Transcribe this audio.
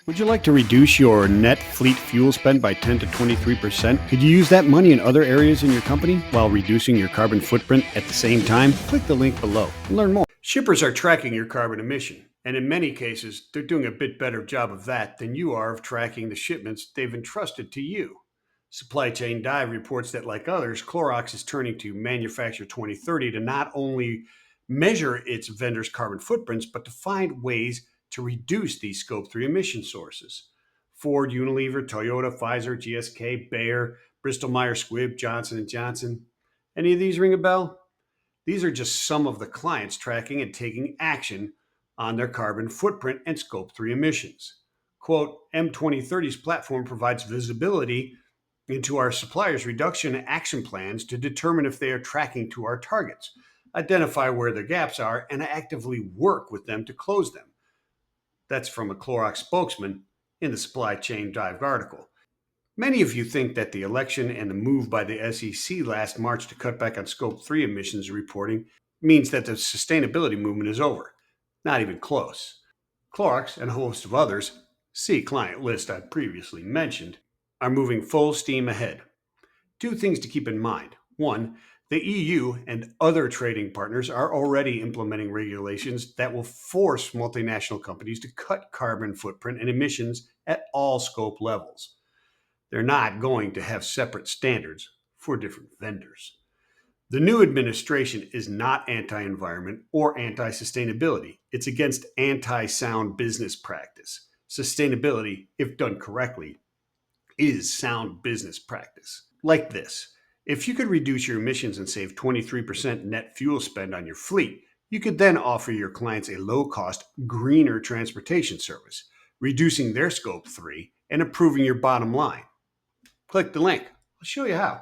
Would you like to reduce your net fleet fuel spend by 10 to 23%? Could you use that money in other areas in your company while reducing your carbon footprint at the same time? Click the link below and learn more. Shippers are tracking your carbon emission, and in many cases, they're doing a bit better job of that than you are of tracking the shipments they've entrusted to you. Supply Chain Dive reports that, like others, Clorox is turning to Manufacture 2030 to not only measure its vendors' carbon footprints, but to find ways to reduce these Scope 3 emission sources. Ford, Unilever, Toyota, Pfizer, GSK, Bayer, Bristol-Myers Squibb, Johnson & Johnson. Any of these ring a bell? These are just some of the clients tracking and taking action on their carbon footprint and Scope 3 emissions. Quote, M2030's platform provides visibility into our suppliers' reduction action plans to determine if they are tracking to our targets, identify where the gaps are, and actively work with them to close them. That's from a Clorox spokesman in the Supply Chain Dive article. Many of you think that the election and the move by the SEC last March to cut back on Scope 3 emissions reporting means that the sustainability movement is over. Not even close. Clorox and a host of others, see client list I previously mentioned, are moving full steam ahead. Two things to keep in mind. One, the EU and other trading partners are already implementing regulations that will force multinational companies to cut carbon footprint and emissions at all scope levels. They're not going to have separate standards for different vendors. The new administration is not anti-environment or anti-sustainability. It's against anti-sound business practice. Sustainability, if done correctly, is sound business practice. Like this. If you could reduce your emissions and save 23% net fuel spend on your fleet, you could then offer your clients a low-cost, greener transportation service, reducing their Scope 3 and improving your bottom line. Click the link. I'll show you how.